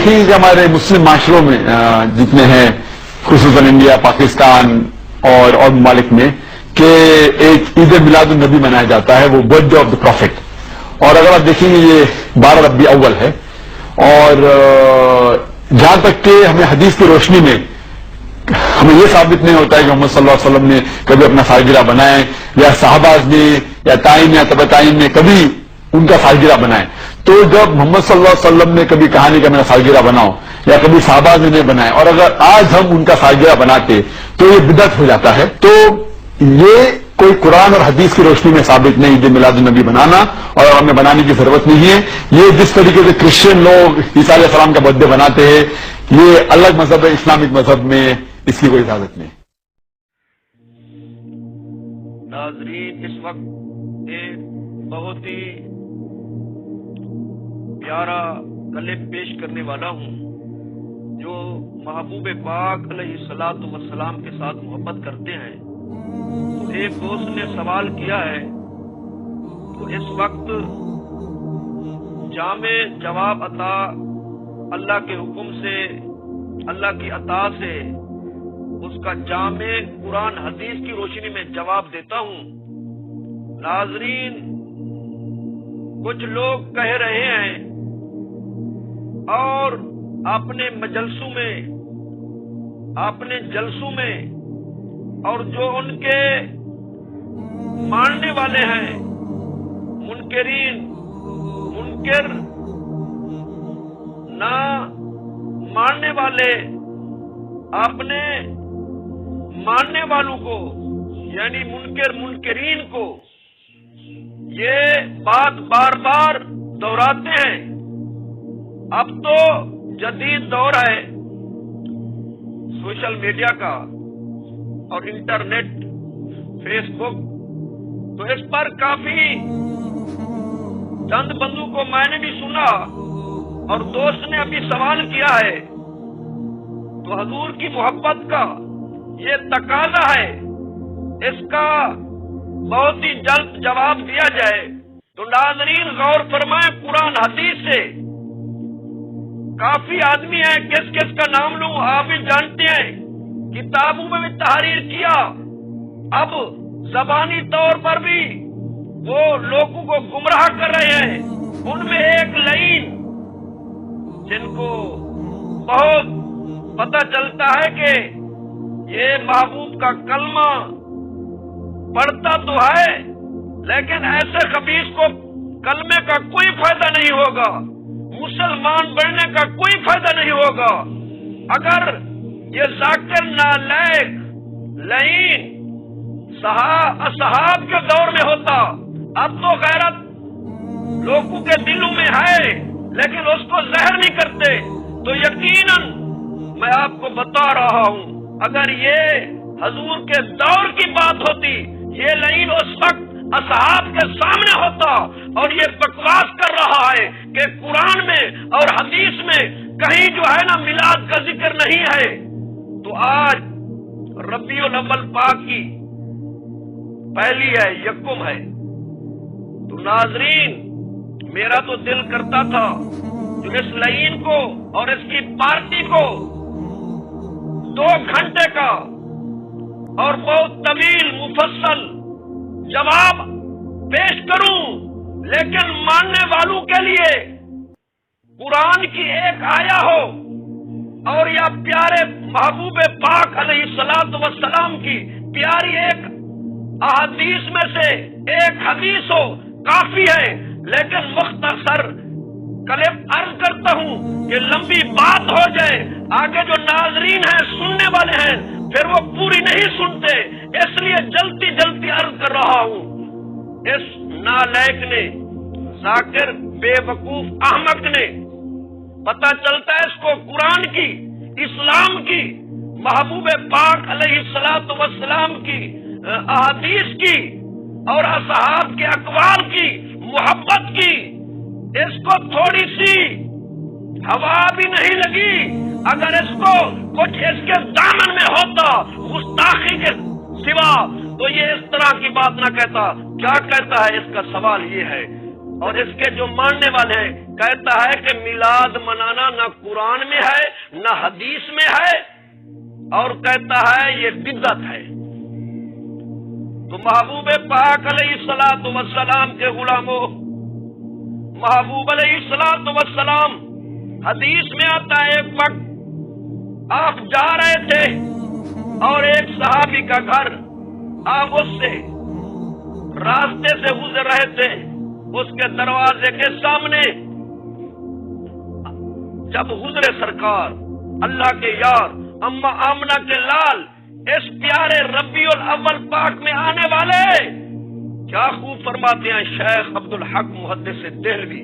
دیکھیں گے کہ ہمارے مسلم معاشروں میں جتنے ہیں خصوصاً انڈیا، پاکستان اور ممالک میں کہ ایک عید میلاد النبی منایا جاتا ہے، وہ birthday of the prophet. اور اگر آپ دیکھیں گے یہ 12 ربیع اول ہے. اور جہاں تک کہ ہمیں حدیث کی روشنی میں ہمیں یہ ثابت نہیں ہوتا ہے کہ محمد صلی اللہ علیہ وسلم نے کبھی اپنا سالگرہ بنائے یا صحابہ نے یا تائین یا تبع تائین نے کبھی ان کا سالگرہ بنائے. تو جب محمد صلی اللہ علیہ وسلم نے کبھی کہا نہیں کہ میرا سالگرہ بناؤ یا کبھی صحابہ نے نہیں بنائے، اور اگر آج ہم ان کا سالگرہ بناتے تو یہ بدعت ہو جاتا ہے. تو یہ کوئی قرآن اور حدیث کی روشنی میں ثابت نہیں کہ میلاد النبی بنانا، اور ہمیں بنانے کی ضرورت نہیں ہے. یہ جس طریقے سے کرسچن لوگ عیسیٰ علیہ السلام کا برتھ ڈے بناتے ہیں، یہ الگ مذہب ہے، اسلامک مذہب میں اس کی کوئی اجازت نہیں. ناظرین، اس وقت ایک بہت ہی پیارا کلپ پیش کرنے والا ہوں جو محبوب پاک علیہ الصلوۃ والسلام کے ساتھ محبت کرتے ہیں. تو ایک دوست نے سوال کیا ہے، تو اس وقت جامع جواب عطا اللہ کے حکم سے، اللہ کی عطا سے اس کا جامع قرآن حدیث کی روشنی میں جواب دیتا ہوں. ناظرین، کچھ لوگ کہہ رہے ہیں اور اپنے مجلسوں میں، اپنے جلسوں میں، اور جو ان کے ماننے والے ہیں، منکرین، منکر نہ ماننے والے، اپنے ماننے والوں کو یعنی منکر منکرین کو یہ بات بار بار دہراتے ہیں. اب تو جدید دور ہے سوشل میڈیا کا اور انٹرنیٹ، فیس بک، تو اس پر کافی چند بندوں کو میں نے بھی سنا اور دوست نے ابھی سوال کیا ہے. تو حضور کی محبت کا یہ تقاضا ہے، اس کا بہت ہی جلد جواب دیا جائے. تو ناظرین غور فرمائیں، قرآن حدیث سے کافی آدمی ہیں، کس کس کا نام لوں آپ بھی جانتے ہیں، کتابوں میں بھی تحریر کیا، اب زبانی طور پر بھی وہ لوگوں کو گمراہ کر رہے ہیں. ان میں ایک لعین جن کو بہت پتہ چلتا ہے کہ یہ محبوب کا کلمہ پڑھتا تو ہے لیکن ایسے خبیث کو کلمے کا کوئی فائدہ نہیں ہوگا، مسلمان بننے کا کوئی فائدہ نہیں ہوگا. اگر یہ ذاکر نالائق لعین اصحاب کے دور میں ہوتا، اب تو غیرت لوگوں کے دلوں میں ہے لیکن اس کو ظاہر نہیں کرتے. تو یقیناً میں آپ کو بتا رہا ہوں، اگر یہ حضور کے دور کی بات ہوتی، یہ لعین اس وقت اصحاب کے سامنے ہوتا اور یہ بکواس کر رہا ہے کہ قرآن میں اور حدیث میں کہیں جو ہے نا میلاد کا ذکر نہیں ہے. تو آج ربیع الاول پاک کی پہلی ہے، یکم ہے. تو ناظرین، میرا تو دل کرتا تھا جو اس لعین کو اور اس کی پارٹی کو 2 گھنٹے کا اور بہت طویل مفصل جواب پیش کروں، لیکن ماننے والوں کے لیے قرآن کی ایک آیا ہو اور یا پیارے محبوب پاک علیہ الصلوۃ والسلام کی پیاری ایک احادیث میں سے ایک حدیث ہو کافی ہے. لیکن مختصر کلپ عرض کرتا ہوں کہ لمبی بات ہو جائے، آگے جو ناظرین ہیں، سننے والے ہیں، پھر وہ پوری نہیں سنتے، اس لیے جلدی جلدی عرض کر رہا ہوں. اس نالائق نے، ذاکر بے وقوف احمق نے، پتہ چلتا ہے اس کو قرآن کی، اسلام کی، محبوب پاک علیہ الصلوۃ والسلام کی احادیث کی اور اصحاب کے اقوال کی محبت کی، اس کو تھوڑی سی ہوا بھی نہیں لگی. اگر اس کو کچھ اس کے دامن میں ہوتا گستاخی کے سوا تو یہ اس طرح کی بات نہ کہتا. کیا کہتا ہے؟ اس کا سوال یہ ہے، اور اس کے جو ماننے والے ہیں کہتا ہے کہ میلاد منانا نہ قرآن میں ہے نہ حدیث میں ہے، اور کہتا ہے یہ بدعت ہے۔ تو محبوب پاک علیہ الصلوۃ والسلام کے غلاموں، محبوب علیہ الصلوۃ والسلام، حدیث میں آتا ہے ایک وقت آپ جا رہے تھے اور ایک صحابی کا گھر، آپ اس سے راستے سے گزر رہے تھے، اس کے دروازے کے سامنے جب گزرے سرکار اللہ کے یار اما آمنہ کے لال اس پیارے ربیع الاول پاک میں آنے والے، کیا خوب فرماتے ہیں شیخ عبد الحق محدث دہلوی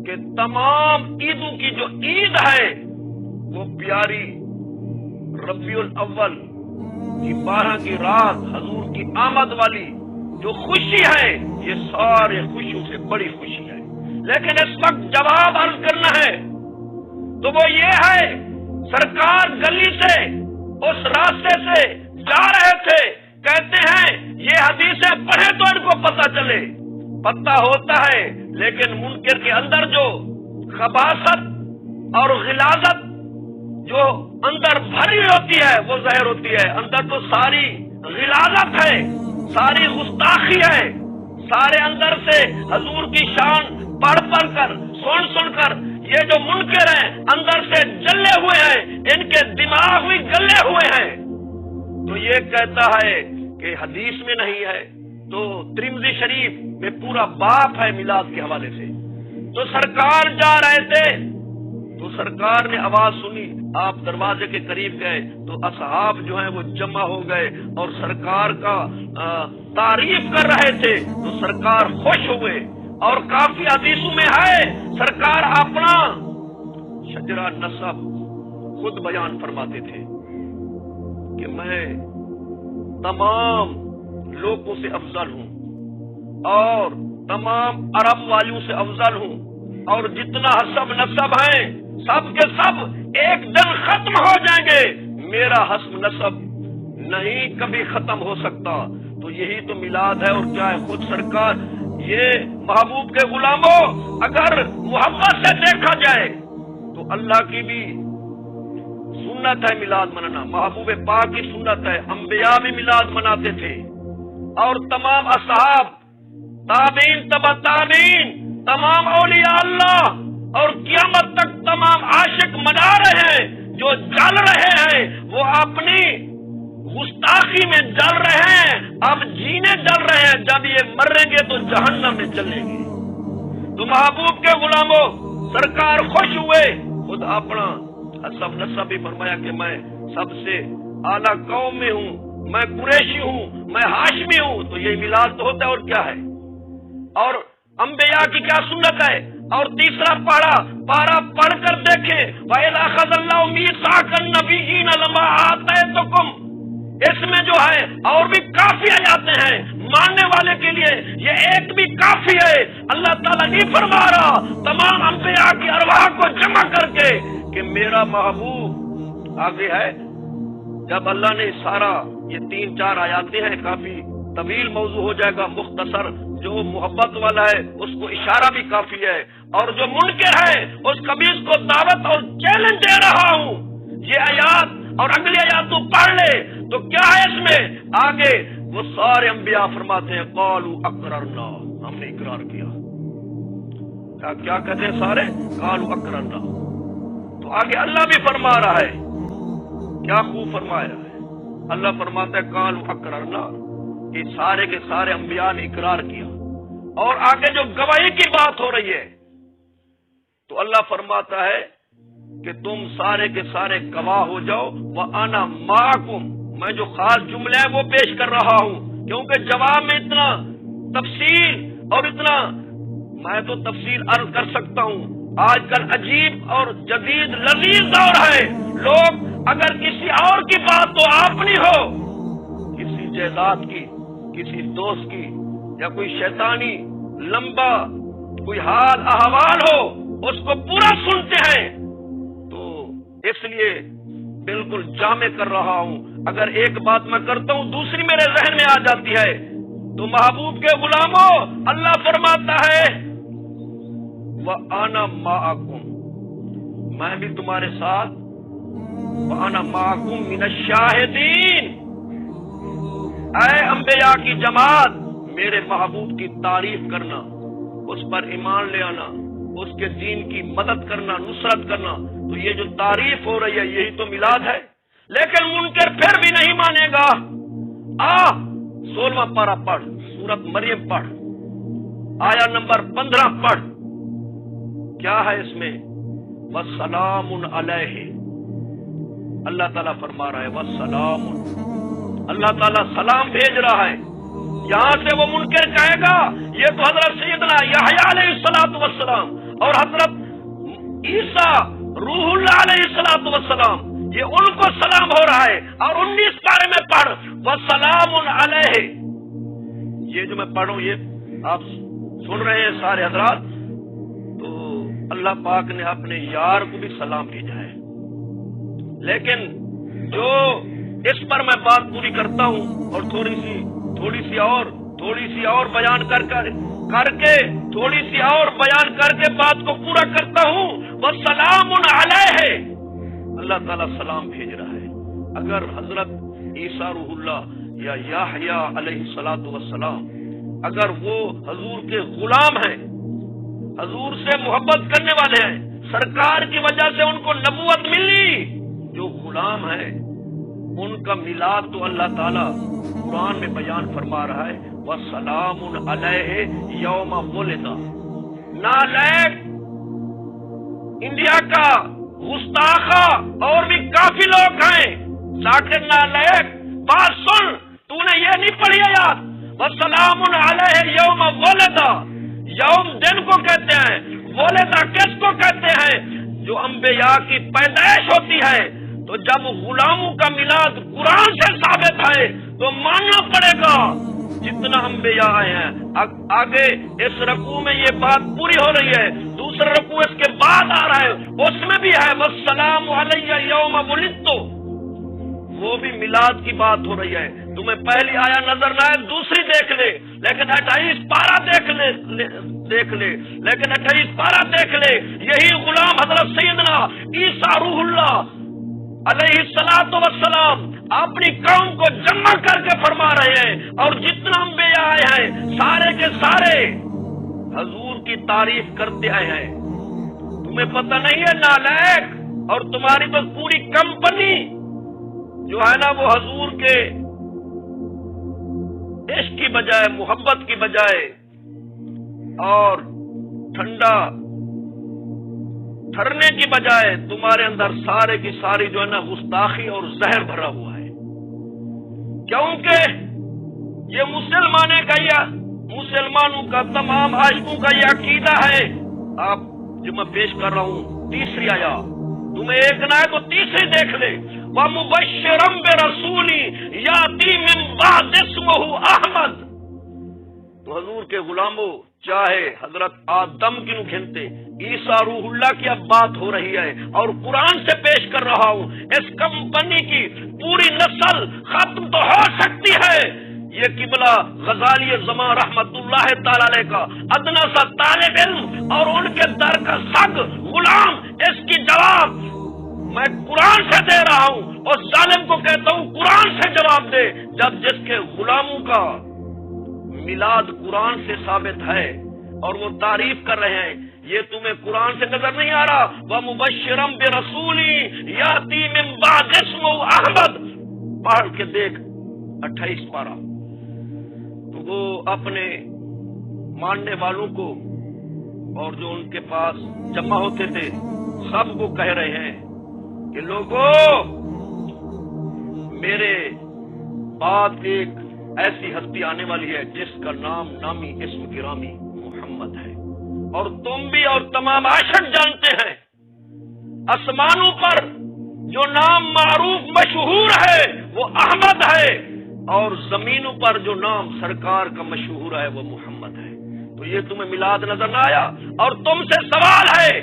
کہ تمام عیدوں کی جو عید ہے وہ پیاری ربیع الاول کی 12 کی رات حضور کی آمد والی جو خوشی ہے، یہ سارے خوشیوں سے بڑی خوشی ہے۔ لیکن اس وقت جواب عرض کرنا ہے تو وہ یہ ہے، سرکار گلی سے اس راستے سے جا رہے تھے، کہتے ہیں یہ حدیثیں پڑھیں تو ان کو پتہ چلے، پتہ ہوتا ہے لیکن منکر کے اندر جو خباثت اور غلاظت جو اندر بھری ہوتی ہے وہ ظاہر ہوتی ہے۔ اندر تو ساری غلاظت ہے، ساری گستاخی ہے، سارے اندر سے حضور کی شان پڑھ کر سن کر یہ جو منکر ہیں اندر سے جلے ہوئے ہیں، ان کے دماغ بھی گلے ہوئے ہیں۔ تو یہ کہتا ہے کہ حدیث میں نہیں ہے، تو ترمذی شریف میں پورا باب ہے میلاد کے حوالے سے۔ تو سرکار جا رہے تھے تو سرکار نے آواز سنی، آپ دروازے کے قریب گئے تو اصحاب جو ہیں وہ جمع ہو گئے اور سرکار کا تعریف کر رہے تھے، تو سرکار خوش ہوئے، اور کافی حدیثوں میں ہے سرکار اپنا شجرہ نسب خود بیان فرماتے تھے کہ میں تمام لوگوں سے افضل ہوں اور تمام عرب والیوں سے افضل ہوں، اور جتنا حسب نسب ہیں سب کے سب ایک دن ختم ہو جائیں گے، میرا حسب نسب نہیں کبھی ختم ہو سکتا۔ تو یہی تو میلاد ہے، اور کیا ہے؟ خود سرکار یہ محبوب کے غلاموں، اگر محبت سے دیکھا جائے تو اللہ کی بھی سنت ہے میلاد منانا، محبوب پاک کی سنت ہے، انبیاء بھی میلاد مناتے تھے، اور تمام اصحاب، تابعین، تبع تابعین، تمام اولیاء اللہ اور قیامت تک تمام عاشق منا رہے ہیں، جو جل رہے ہیں وہ اپنی گستاخی میں جل رہے ہیں، اب جینے جل رہے ہیں، جب یہ مریں گے تو جہنم میں چلیں گے۔ تو محبوب کے غلاموں، سرکار خوش ہوئے، خود اپنا حسب نسب بھی فرمایا کہ میں سب سے اعلیٰ قوم میں ہوں، میں قریشی ہوں، میں ہاشمی ہوں۔ تو یہ میلاد تو ہوتا ہے، اور کیا ہے؟ اور انبیاء کی کیا سنت ہے؟ اور تیسرا پارا پڑھ کر دیکھیں، وَإِذْ أَخَذَ اللَّهُ مِيثَاقَ النَّبِيِّينَ لَمَا آتَيْتُكُمْ، اس میں جو ہے اور بھی کافی آیاتیں ہیں ماننے والے کے لیے، یہ ایک بھی کافی ہے۔ اللہ تعالیٰ نہیں فرما رہا تمام انبیاء کی ارواح کو جمع کر کے کہ میرا محبوب آگے ہے۔ جب اللہ نے سارا یہ 3-4 آیاتیں ہیں، کافی طویل موضوع ہو جائے گا، مختصر جو محبت والا ہے اس کو اشارہ بھی کافی ہے، اور جو منکر ہے اس خبیث کو دعوت اور چیلنج دے رہا ہوں، یہ آیات اور اگلی آیات تو پڑھ لے۔ تو کیا ہے اس میں؟ آگے وہ سارے انبیاء فرماتے ہیں قالوا اقررنا، ہم نے اقرار کیا۔ کیا کہتے ہیں سارے؟ قالوا اقررنا۔ تو آگے اللہ بھی فرما رہا ہے، کیا خوب فرمایا ہے، اللہ فرماتا ہے قالوا اقررنا، کہ سارے کے سارے انبیاء نے اقرار کیا۔ اور آگے جو گواہی کی بات ہو رہی ہے تو اللہ فرماتا ہے کہ تم سارے کے سارے گواہ ہو جاؤ، وَأَنَا مَعَكُمْ، میں جو خاص جملے ہیں وہ پیش کر رہا ہوں، کیونکہ جواب میں اتنا تفصیل اور اتنا میں تو تفصیل عرض کر سکتا ہوں۔ آج کل عجیب اور جدید لذیذ دور ہے، لوگ اگر کسی اور کی بات تو اپنی ہو، کسی جائیداد کی، کسی دوست کی، یا کوئی شیطانی لمبا کوئی حال احوال ہو اس کو پورا سنتے ہیں۔ تو اس لیے بالکل جامع کر رہا ہوں، اگر ایک بات میں کرتا ہوں دوسری میرے ذہن میں آ جاتی ہے۔ تو محبوب کے غلاموں، اللہ فرماتا ہے وَأَنَا مَعَكُمْ، میں بھی تمہارے ساتھ، وَأَنَا مَعَكُمْ مِنَ الشَّاهِدِينَ۔ اے انبیاء کی جماعت، میرے محبوب کی تعریف کرنا، اس پر ایمان لے آنا، اس کے دین کی مدد کرنا، نصرت کرنا، تو یہ جو تعریف ہو رہی ہے یہی تو میلاد ہے۔ لیکن منکر پھر بھی نہیں مانے گا۔ 16واں پارہ پڑھ، سورت مریم پڑھ، آیا نمبر 15 پڑھ، کیا ہے اس میں؟ وَسَلَامٌ عَلَيْهِ، اللہ تعالیٰ فرما رہا ہے وَسَلَامٌ، اللہ تعالیٰ سلام بھیج رہا ہے۔ یہاں سے وہ منکر کہے گا یہ تو حضرت سیدنا یحییٰ علیہ السلام اور حضرت عیسیٰ روح اللہ علیہ السلام، یہ ان کو سلام ہو رہا ہے۔ اور 19 پارے میں پڑھ وَسَلَامٌ عَلَيْهِ، یہ جو میں پڑھوں یہ آپ سن رہے ہیں سارے حضرات، تو اللہ پاک نے اپنے یار کو بھی سلام بھیجا ہے۔ لیکن جو اس پر میں بات پوری کرتا ہوں اور تھوڑی سی اور بیان کر کے تھوڑی سی اور بیان کر کے بات کو پورا کرتا ہوں۔ وَسَلَامٌ عَلَيْهِ، اللہ تعالیٰ سلام بھیج رہا ہے۔ اگر حضرت عیسیٰ روح اللہ یا یحییٰ علیہ السلام اگر وہ حضور کے غلام ہیں، حضور سے محبت کرنے والے ہیں، سرکار کی وجہ سے ان کو نبوت ملی، جو غلام ہے ان کا میلاد تو اللہ تعالیٰ قرآن میں بیان فرما رہا ہے وَسَلَامٌ عَلَيْهِ یوم ولد۔ نالائق انڈیا کا گستاخا اور بھی کافی لوگ ہیں، ذاکر نالائق بات سن، تو نے یہ نہیں پڑھی یاد وَسَلَامٌ عَلَيْهِ یوم ولد، یوم دن کو کہتے ہیں، ولد کس کو کہتے ہیں؟ جو انبیاء کی پیدائش ہوتی ہے۔ تو جب غلاموں کا میلاد قرآن سے ثابت ہے تو ماننا پڑے گا جتنا انبیاء آئے ہیں۔ آگے اس رکوع میں یہ بات پوری ہو رہی ہے، دوسرا رکوع اس کے بعد آ رہا ہے، اس میں بھی ہے وَالسَّلَامُ عَلَيَّ یَوْمَ وُلِدتُّ، وہ بھی میلاد کی بات ہو رہی ہے۔ تمہیں پہلی آیا نظر نہ آئے دوسری دیکھ لے، لیکن 28 پارہ دیکھ لے لیکن 28 پارہ دیکھ لے، یہی غلام حضرت سیدنا عیسیٰ روح اللہ علیہ السلام اپنی قوم کو جمع کر کے فرما رہے ہیں، اور جتنا انبیاء آئے ہیں سارے کے سارے حضور کی تعریف کرتے آئے ہیں۔ تمہیں پتہ نہیں ہے نالائق، اور تمہاری تو پوری کمپنی جو ہے نا وہ حضور کے عشق کی بجائے، محبت کی بجائے اور ٹھرنے کی بجائے تمہارے اندر سارے کی ساری جو ہے نا گستاخی اور زہر بھرا ہوا ہے، کیونکہ یہ مسلمانوں کا تمام عاشقوں کا یہ عقیدہ ہے۔ آپ جو میں پیش کر رہا ہوں تیسری آیا، تمہیں ایک نہ ہے تو تیسری دیکھ لے، وَمُبَشِّرًا بِرَسُولٍ يَأْتِي مِن بَعْدِهِ اسْمُهُ احمد۔ تو حضور کے غلاموں، چاہے حضرت آدم کی نو گھنتے، عیسیٰ روح اللہ کی اب بات ہو رہی ہے اور قرآن سے پیش کر رہا ہوں، اس کمپنی کی پوری نسل ختم تو ہو سکتی ہے۔ یہ قبلہ غزالی زمان رحمت اللہ تعالی علیہ کا ادنا سا طالب علم اور ان کے در کا سگ غلام، اس کی جواب میں قرآن سے دے رہا ہوں، اور ظالم کو کہتا ہوں قرآن سے جواب دے، جب جس کے غلاموں کا میلاد قرآن سے ثابت ہے اور وہ تعریف کر رہے ہیں، یہ تمہیں قرآن سے نظر نہیں آ رہا؟ وَمُبَشِّرًا بِرَسُولٍ يَأْتِي مِن بَعْدِهِ اسْمُهُ احمد، پڑھ کے دیکھ 28 پارہ۔ تو وہ اپنے ماننے والوں کو اور جو ان کے پاس جمع ہوتے تھے سب کو کہہ رہے ہیں کہ لوگوں، میرے بعد ایک ایسی ہستی آنے والی ہے جس کا نام نامی اسم گرامی محمد ہے، اور تم بھی اور تمام عاشق جانتے ہیں، آسمانوں پر جو نام معروف مشہور ہے وہ احمد ہے، اور زمینوں پر جو نام سرکار کا مشہور ہے وہ محمد ہے۔ تو یہ تمہیں میلاد نظر نہ آیا؟ اور تم سے سوال ہے،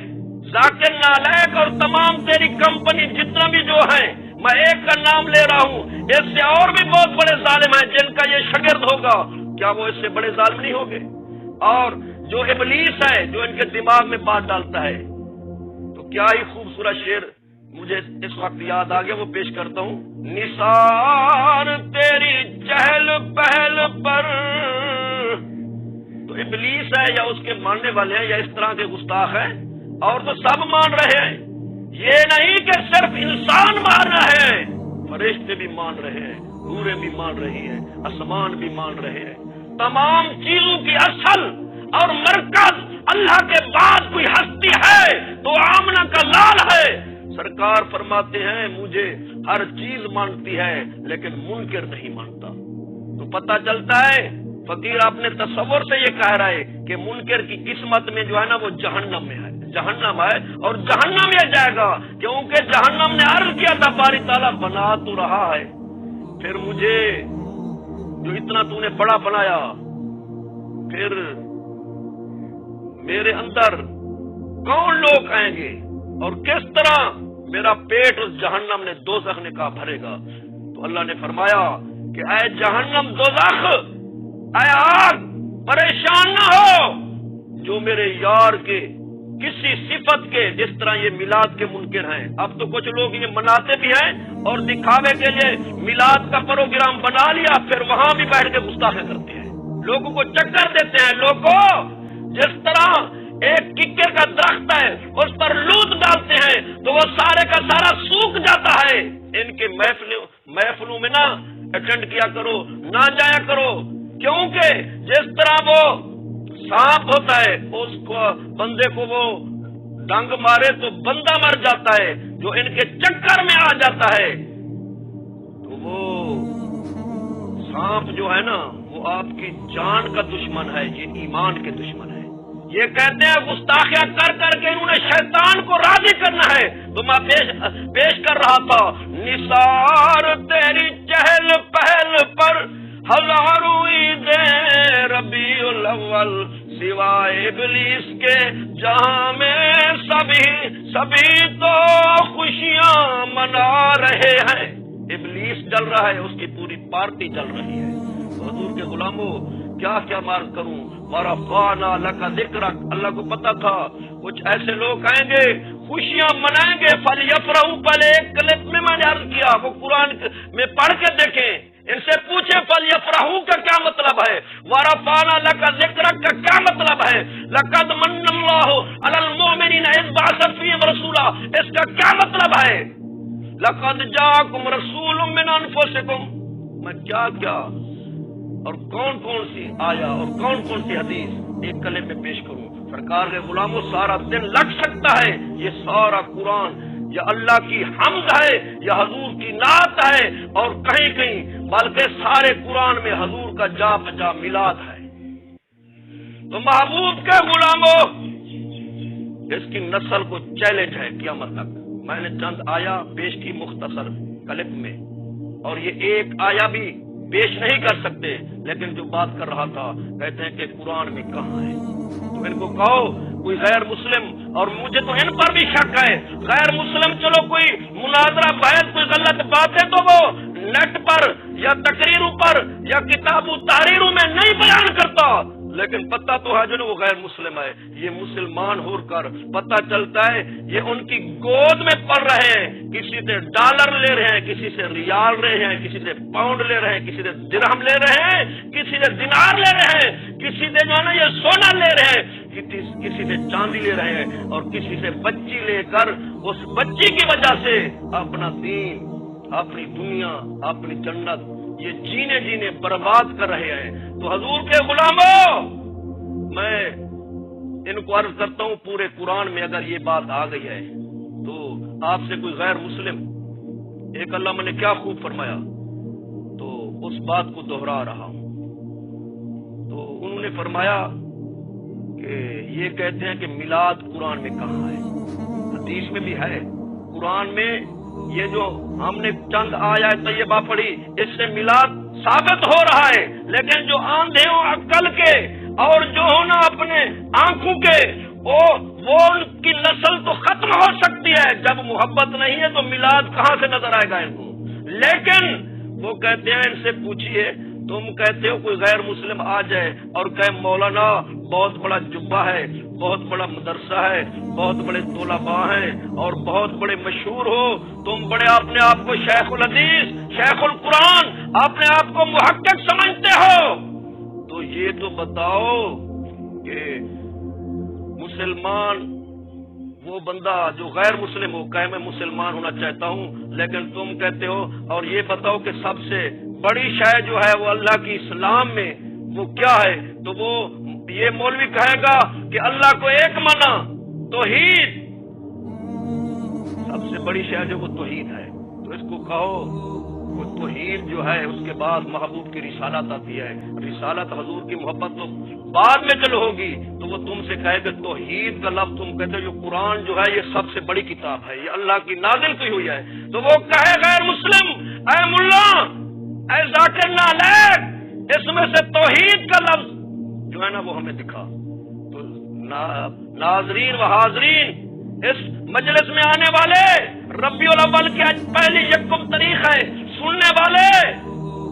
ذاکر نالائق اور تمام تیری کمپنی جتنا بھی جو ہے، میں ایک کا نام لے رہا ہوں، اس سے اور بھی بہت بڑے ظالم ہیں جن کا یہ شاگرد ہوگا، کیا وہ اس سے بڑے ظالم نہیں ہوگے؟ اور جو ابلیس ہے جو ان کے دماغ میں بات ڈالتا ہے. تو کیا ہی خوبصورت شعر مجھے اس وقت یاد آ گیا، وہ پیش کرتا ہوں. نثار تیری چہل پہل پر، تو ابلیس ہے یا اس کے ماننے والے ہیں یا اس طرح کے گستاخ ہیں، اور تو سب مان رہے ہیں. یہ نہیں کہ صرف انسان مان رہے ہیں، فرشتے بھی مان رہے ہیں، حوریں بھی مان رہی ہیں، آسمان بھی مان رہے ہیں. تمام چیزوں کی اصل اور مرکز اللہ کے بعد کوئی ہستی ہے تو آمنہ کا لال ہے. سرکار فرماتے ہیں مجھے ہر چیز مانتی ہے لیکن منکر نہیں مانتا. تو پتہ چلتا ہے فقیر اپنے تصور سے یہ کہہ رہا ہے کہ منکر کی قسمت میں جو ہے نا وہ جہنم میں ہے، جہنم ہے اور جہنم میں جائے گا، کیونکہ جہنم نے عرض کیا تھا باری تعالیٰ بنا تو رہا ہے، پھر مجھے جو اتنا تو نے بڑا بنایا، پھر میرے اندر کون لوگ آئیں گے اور کس طرح میرا پیٹ اس جہنم نے دوزخ نے کہا بھرے گا. تو اللہ نے فرمایا کہ اے جہنم دوزخ، اے آگ، پریشان نہ ہو جو میرے یار کے کسی صفت کے، جس طرح یہ میلاد کے منکر ہیں. اب تو کچھ لوگ یہ مناتے بھی ہیں اور دکھاوے کے لیے میلاد کا پروگرام بنا لیا، پھر وہاں بھی بیٹھ کے گستاخی کرتے ہیں، لوگوں کو چکر دیتے ہیں. لوگوں جس طرح ایک ککر کا درخت ہے اس پر لوت ڈالتے ہیں تو وہ سارے کا سارا سوکھ جاتا ہے. ان کے محفلوں میں نہ اٹینڈ کیا کرو، نہ جایا کرو، کیونکہ جس طرح وہ سانپ ہوتا ہے اس کو بندے کو وہ ڈنگ مارے تو بندہ مر جاتا ہے، جو ان کے چکر میں آ جاتا ہے تو وہ سانپ جو ہے نا وہ آپ کی جان کا دشمن ہے، یہ ایمان کے دشمن ہے. یہ کہتے ہیں گستاخیاں کر کر کے انہوں نے شیطان کو راضی کرنا ہے. تو میں پیش کر رہا تھا نثار تیری چہل پہل پر ہزاروں عیدیں ربیع الاول سوائے ابلیس کے جہاں میں سبھی تو خوشیاں منا رہے ہیں. ابلیس جل رہا ہے، اس کی پوری پارٹی جل رہی ہے. حضور کے غلاموں کیا کیا مار کروں، ورفعنا لک ذکرک. اللہ کو پتا تھا کچھ ایسے لوگ آئیں گے خوشیاں منائیں گے. فلیفرحوا، پہلے ایک کلپ میں نے عرض کیا وہ قرآن میں پڑھ کے دیکھیں، ان سے پوچھیں فلیفرحوا کا کیا مطلب ہے، ورفعنا لک ذکرک کا کیا مطلب ہے، لقد من اللہ علی المؤمنین اذ بعث فیہم رسولا اس کا کیا مطلب ہے، لقد جاءکم رسول من انفسکم. میں کیا اور کون کون سی آیا اور کون کون سی حدیث ایک کلم میں پیش کروں. سرکار کے غلاموں سارا دن لگ سکتا ہے، یہ سارا قرآن یا اللہ کی حمد ہے یا حضور کی نعت ہے، اور کہیں کہیں بلکہ سارے قرآن میں حضور کا جا بجا میلاد ہے. تو محبوب کے غلاموں اس کی نسل کو چیلنج ہے قیامت تک. میں نے چند آیا پیش کی مختصر کلپ میں، اور یہ ایک آیا بھی پیش نہیں کر سکتے، لیکن جو بات کر رہا تھا کہتے ہیں کہ قرآن میں کہاں ہے. تو ان کو کہو کوئی غیر مسلم، اور مجھے تو ان پر بھی شک ہے، غیر مسلم چلو کوئی مناظرہ بحث کوئی غلط بات ہے تو وہ نیٹ پر یا تقریروں پر یا کتاب و تحریروں میں نہیں بیان کرتا، لیکن پتہ تو ہے جو وہ غیر مسلم ہے. یہ مسلمان ہو کر پتہ چلتا ہے یہ ان کی گود میں پڑ رہے ہیں، کسی سے ڈالر لے رہے ہیں، کسی سے ریال لے رہے ہیں، کسی سے پاؤنڈ لے رہے ہیں، کسی سے درہم لے رہے ہیں، کسی سے دینار لے رہے ہیں، کسی سے جو ہے نا یہ سونا لے رہے ہیں، کسی سے چاندی لے رہے ہیں، اور کسی سے بچی لے کر اس بچی کی وجہ سے اپنا دین، اپنی دنیا، اپنی جنت یہ جینے برباد کر رہے ہیں. تو حضور کے غلاموں میں ان کو عرض کرتا ہوں پورے قرآن میں اگر یہ بات آ گئی ہے تو آپ سے کوئی غیر مسلم، ایک اللہ نے کیا خوب فرمایا، تو اس بات کو دہرا رہا ہوں. تو انہوں نے فرمایا کہ یہ کہتے ہیں کہ میلاد قرآن میں کہاں ہے. حدیث میں بھی ہے، قرآن میں یہ جو ہم نے چند آیات طیبہ پڑھی اس سے میلاد ثابت ہو رہا ہے، لیکن جو آندھے ہوں عقل کے اور جو ہونا اپنے آنکھوں کے وہ ان کی نسل تو ختم ہو سکتی ہے. جب محبت نہیں ہے تو میلاد کہاں سے نظر آئے گا ان کو. لیکن وہ کہتے ہیں ان سے پوچھئے تم کہتے ہو کوئی غیر مسلم آ جائے اور کہے مولانا بہت بڑا جبہ ہے، بہت بڑا مدرسہ ہے، بہت بڑے طلباء ہیں اور بہت بڑے مشہور ہو، تم بڑے اپنے آپ کو شیخ الحدیث، شیخ القرآن، اپنے آپ کو محقق سمجھتے ہو، تو یہ تو بتاؤ کہ مسلمان وہ بندہ جو غیر مسلم ہو کہے میں مسلمان ہونا چاہتا ہوں، لیکن تم کہتے ہو اور یہ بتاؤ کہ سب سے بڑی شے جو ہے وہ اللہ کی اسلام میں وہ کیا ہے، تو وہ یہ مولوی کہے گا کہ اللہ کو ایک مانا، توحید سب سے بڑی شے جو وہ توحید ہے، تو اس کو کہو وہ توحید جو ہے اس کے بعد محبوب کی رسالت آتی ہے، رسالت حضور کی محبت تو بعد میں چلو ہوگی، تو وہ تم سے کہے کہ توحید کا لفظ تم کہتے ہو جو قرآن جو ہے یہ سب سے بڑی کتاب ہے، یہ اللہ کی نازل کی ہوئی ہے، تو وہ کہے غیر مسلم اے ملا اے ذاکر نالیک اس میں سے توحید کا لفظ جو ہے نا وہ ہمیں دکھا۔ تو ناظرین و حاضرین اس مجلس میں آنے والے ربیع الاول کی آج پہلی یکم تاریخ ہے، سننے والے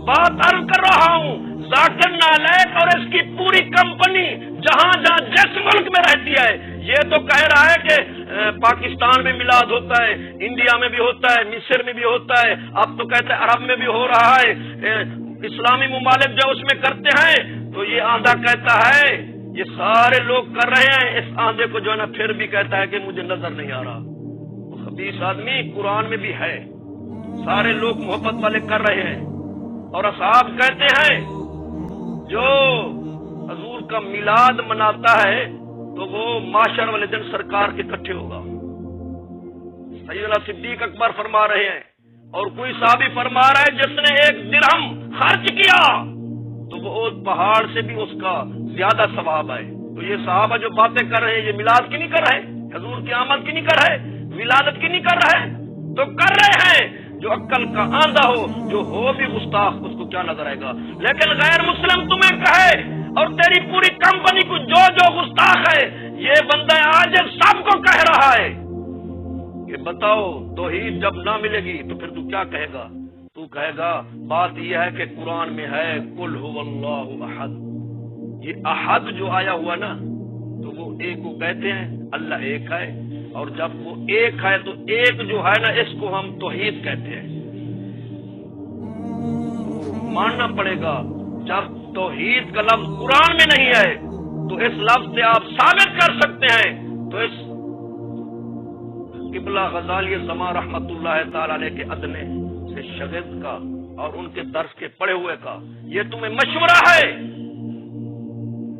بات عرض کر رہا ہوں، ذاکر نالیک اور اس کی پوری کمپنی جہاں جہاں جس ملک میں رہتی ہے، یہ تو کہہ رہا ہے کہ پاکستان میں میلاد ہوتا ہے، انڈیا میں بھی ہوتا ہے، مصر میں بھی ہوتا ہے، اب تو کہتے ہیں عرب میں بھی ہو رہا ہے، اسلامی ممالک جو اس میں کرتے ہیں، تو یہ آندھا کہتا ہے یہ سارے لوگ کر رہے ہیں، اس آندھے کو جو ہے نا پھر بھی کہتا ہے کہ مجھے نظر نہیں آ رہا۔ تو خبیث آدمی قرآن میں بھی ہے، سارے لوگ محبت والے کر رہے ہیں، اور اصحاب کہتے ہیں جو حضور کا میلاد مناتا ہے تو وہ معاشر والے دن سرکار کے اکٹھے ہوگا۔ سیدنا صدیق اکبر فرما رہے ہیں اور کوئی صحابی فرما رہا ہے جس نے 1 درہم خرچ کیا تو وہ پہاڑ سے بھی اس کا زیادہ ثواب ہے۔ تو یہ صحابہ جو باتیں کر رہے ہیں یہ میلاد کی نہیں کر رہے، حضور کی آمد کی نہیں کر رہے، ولادت کی نہیں کر رہے، تو کر رہے ہیں جو عقل کا آندھا ہو، جو ہو بھی گستاخ، اس کو کیا نظر آئے گا۔ لیکن غیر مسلم تمہیں کہے اور تیری پوری کمپنی کو جو گستاخ ہے، یہ بندہ آج سب کو کہہ رہا ہے کہ بتاؤ توحید جب نہ ملے گی تو پھر تو کیا کہے گا؟ تو کہے گا بات یہ ہے کہ قرآن میں ہے قل هو اللہ احد، یہ احد جو آیا ہوا نا تو وہ ایک کو کہتے ہیں، اللہ ایک ہے، اور جب وہ ایک ہے تو ایک جو ہے نا اس کو ہم توحید کہتے ہیں۔ ماننا پڑے گا جب توحید کا لفظ قرآن میں نہیں ہے تو اس لفظ سے آپ ثابت کر سکتے ہیں، تو اس قبلہ غزالی زمان رحمت اللہ تعالی علیہ کے ادنے سے شاگرد کا اور ان کے درس کے پڑھے ہوئے کا یہ تمہیں مشورہ ہے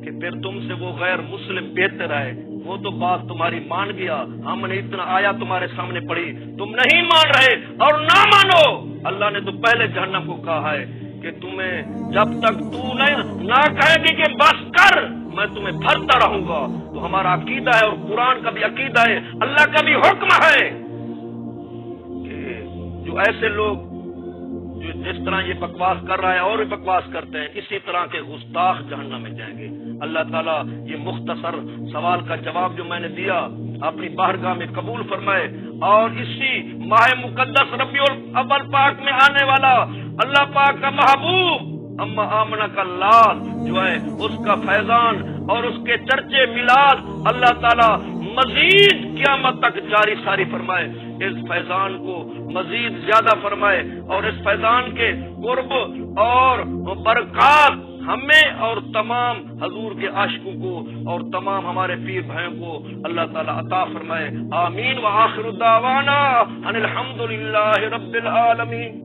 کہ پھر تم سے وہ غیر مسلم بہتر ہے۔ وہ تو بات تمہاری مان گیا، ہم نے اتنا آیا تمہارے سامنے پڑھی، تم نہیں مان رہے اور نہ مانو۔ اللہ نے تو پہلے جہنم کو کہا ہے کہ تمہیں جب تک تو نہ کہے گی کہ بس کر میں تمہیں بھرتا رہوں گا۔ تو ہمارا عقیدہ ہے اور قرآن کا بھی عقیدہ ہے، اللہ کا بھی حکم ہے کہ جو ایسے لوگ جو جس طرح یہ بکواس کر رہا ہے اور بھی بکواس کرتے ہیں، اسی طرح کے گستاخ جہنم میں جائیں گے۔ اللہ تعالیٰ یہ مختصر سوال کا جواب جو میں نے دیا اپنی بارگاہ میں قبول فرمائے، اور اسی ماہ مقدس ربیع الاول پاک میں آنے والا اللہ پاک کا محبوب اما آمنہ کا لال جو ہے اس کا فیضان اور اس کے چرچے میلاد اللہ تعالیٰ مزید قیامت تک جاری ساری فرمائے، اس فیضان کو مزید زیادہ فرمائے، اور اس فیضان کے قرب اور برکات ہمیں اور تمام حضور کے عاشقوں کو اور تمام ہمارے پیر بھائیوں کو اللہ تعالیٰ عطا فرمائے۔ آمین۔ وآخر دعوانا ان الحمد للہ رب العالمین۔